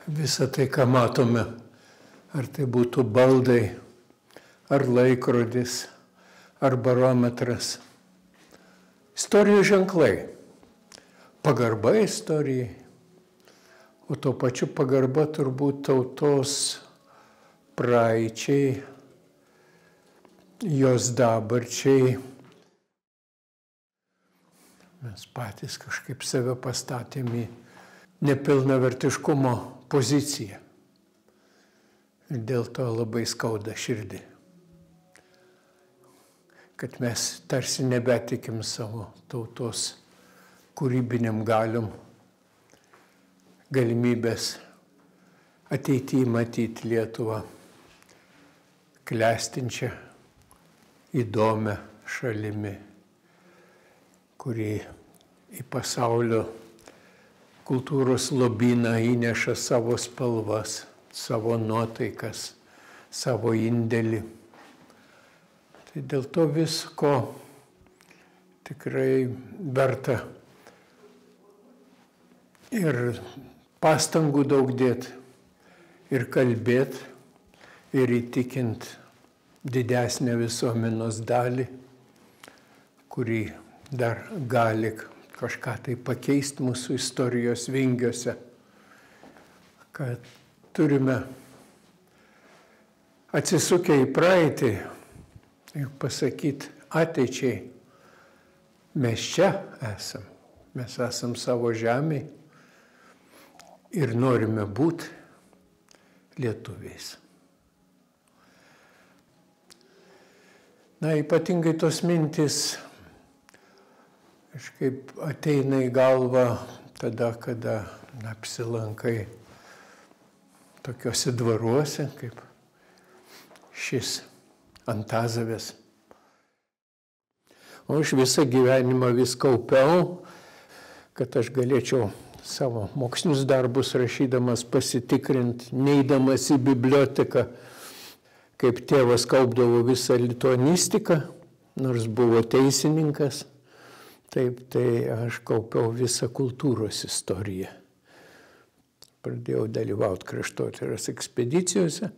Visą tai, ką matome, ar tai būtų baldai, ar laikrodis, ar barometras. Istorijos ženklai. Pagarba istorijai, o tuo pačiu pagarba turbūt tautos praeičiai, jos dabarčiai. Mes patys kažkaip save pastatėm į nepilnavertiškumo poziciją. Ir dėl to labai skauda širdį, kad mes tarsi nebetikim savo tautos kūrybiniam galiom, galimybės ateityje matyti Lietuvą klestinčią, įdomią šalimi, kuri į pasaulio kultūros lobyną įneša savo spalvas, savo nuotaikas, savo indėlį. Tai dėl to visko tikrai verta ir pastangų daug dėti, ir kalbėti, ir įtikint didesnę visuomenės dalį, kuri dar gali kažką tai pakeisti mūsų istorijos vingiuose, kad turime atsisukę į praeitį ir pasakyti ateičiai, mes čia esam, mes esam savo žemėje ir norime būti lietuviais. Na, ypatingai tos mintis kažkaip ateina į galvą tada, kada apsilankai tokiuose dvaruose, kaip šis Antazavės. O aš visą gyvenimą vis kaupiau, kad aš galėčiau savo mokslinius darbus rašydamas pasitikrinti, neidamas į biblioteką, kaip tėvas kaupdavo visą lituanistiką, nors buvo teisininkas. Taip, tai aš kaupiau visą kultūros istoriją. Pradėjau dalyvauti kraštotyros ekspedicijose,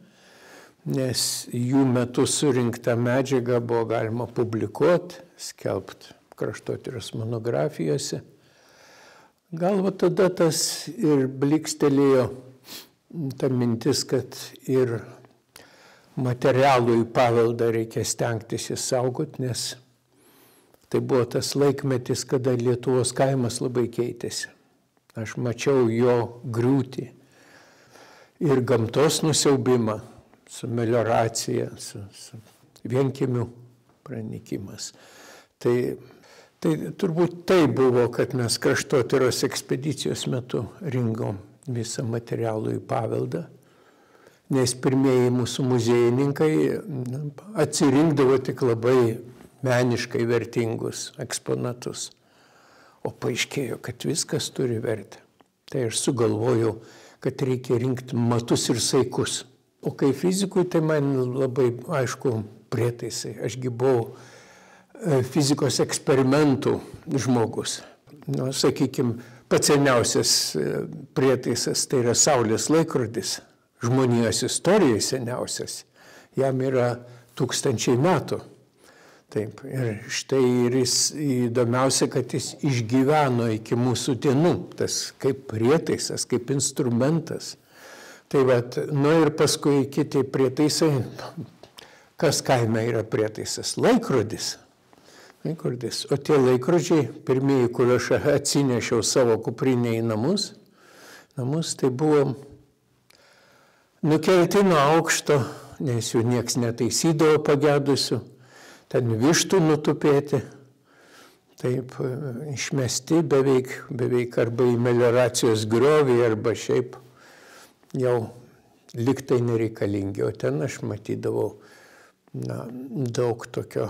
nes jų metu surinktą medžiagą buvo galima publikuoti, skelbti kraštotyros monografijose. Gal va tada tas ir blikstelėjo ta mintis, kad ir materialų į paveldą reikia stengtis išsaugoti, nes tai buvo tas laikmetis, kada Lietuvos kaimas labai keitėsi. Aš mačiau jo griūtį ir gamtos nusiaubimą su melioracija, su vienkiemių pranykimas. Tai turbūt tai buvo, kad mes kraštotyros ekspedicijos metu rinkom visą materialų į paveldą, nes pirmieji mūsų muziejininkai atsirinkdavo tik labai meniškai vertingus eksponatus. O paaiškėjo, kad viskas turi vertę. Tai aš sugalvojau, kad reikia rinkti matus ir saikus. O kai fizikui, tai man labai aišku prietaisai. Ašgi buvau fizikos eksperimentų žmogus. Nu, sakykime, pats seniausias prietaisas tai yra Saulės laikrodis. Žmonijos istorijai seniausias. Jam yra 1000 metų. Taip, ir štai ir jis įdomiausia, kad jis išgyveno iki mūsų dienų, tas kaip prietaisas, kaip instrumentas. Tai vat, nu ir paskui kiti prietaisai, kas kaime yra prietaisas? Laikrodis. Laikrodis. O tie laikrodžiai, pirmieji, kuriuos aš atsinešiau savo kuprinę į namus, tai buvo nukelti nuo aukšto, nes jų nieks netaisydavo pagedusių. Ten vištų nutupėti, taip išmesti beveik arba į melioracijos griovį, arba šiaip jau liktai nereikalingi. O ten aš matydavau daug tokio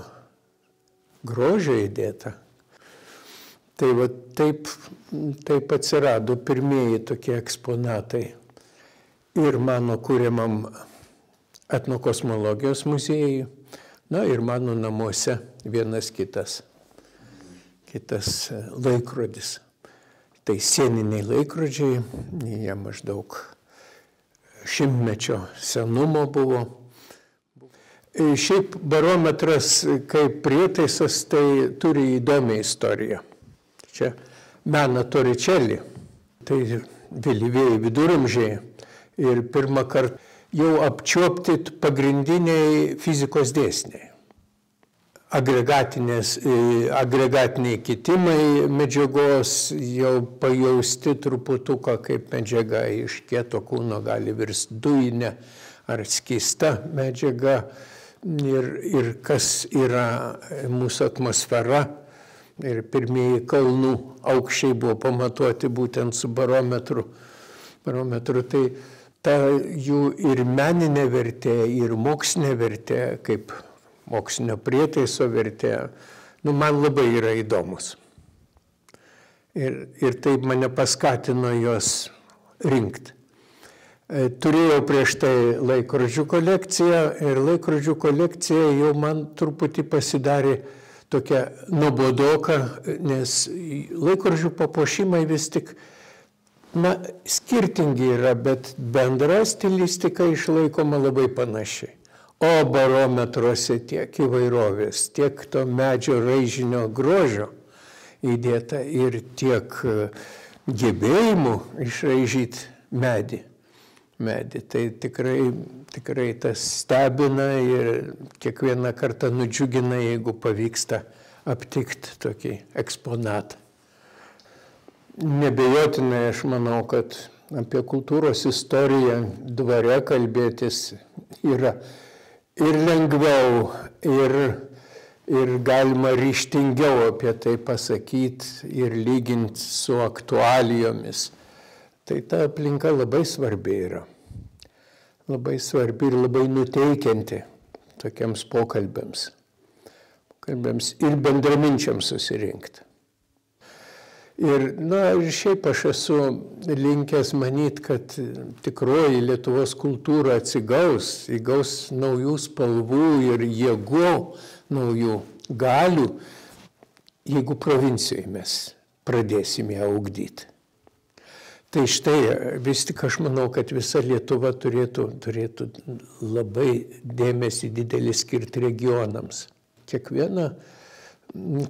grožio įdėta. Tai va, taip atsirado pirmieji tokie eksponatai ir mano kuriamam etnokosmologijos muziejui. Na ir mano namuose vienas kitas laikrodis. Tai sieniniai laikrodžiai, jie maždaug šimtmečio senumo buvo. Šiaip barometras kaip prietaisas tai turi įdomią istoriją. Čia mena Torricelli, tai vėlyvieji viduramžiai ir pirmą kartą jau apčiuopti pagrindiniai fizikos dėsniai. Agregatiniai kitimai medžiagos jau pajausti truputuką, kaip medžiaga iš kieto kūno gali virsti dujinė ar skysta medžiaga ir kas yra mūsų atmosfera. Ir pirmieji kalnų aukščiai buvo pamatuoti būtent su barometru. Tai ta jų ir meninė vertė, ir mokslinė vertė, kaip mokslinio prietaiso vertė, man labai yra įdomus. Ir taip mane paskatino juos rinkti. Turėjau prieš tai laikrodžių kolekciją ir laikrodžių kolekcija jau man truputį pasidarė tokia nuobodoka, nes laikrodžių papuošimai vis tik skirtingi yra, bet bendra stilistika išlaikoma labai panašiai. O barometruose tiek įvairovės, tiek to medžio raižinio grožio įdėta ir tiek gebėjimų išraižyti medį. Tai tikrai tas stebina ir kiekvieną kartą nudžiugina, jeigu pavyksta aptikti tokį eksponatą. Nebejotinai aš manau, kad apie kultūros istoriją dvare kalbėtis yra ir lengviau, ir galima ryžtingiau apie tai pasakyti ir lyginti su aktualijomis. Tai ta aplinka labai svarbi yra. Labai svarbi ir labai nuteikianti tokiems pokalbėms ir bendraminčiams susirinkti. Ir šiaip aš esu linkęs manyti, kad tikroji Lietuvos kultūra įgaus naujų spalvų ir jėgų, naujų galių, jeigu provincijoje mes pradėsime ją ugdyti. Tai štai vis tik aš manau, kad visa Lietuva turėtų labai dėmesį didelį skirti regionams. Kiekvieną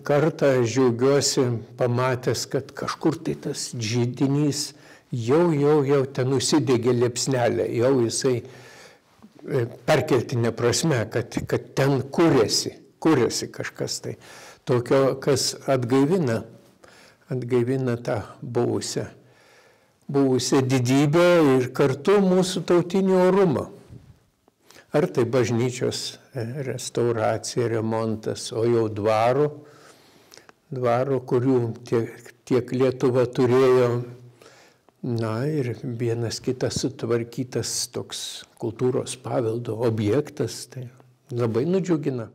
kartą aš džiaugiuosi pamatęs, kad kažkur tai tas židinys jau ten nusidegė liepsnelė, jau jisai perkeltinė prasme, kad ten kūrėsi kažkas tai tokio, kas atgaivina tą buvusią didybę ir kartu mūsų tautinį orumą. Ar tai bažnyčios restauracija, remontas, o jau dvaro, kurių tiek Lietuva turėjo, ir vienas kitas sutvarkytas toks kultūros paveldo objektas, tai labai nudžiugina.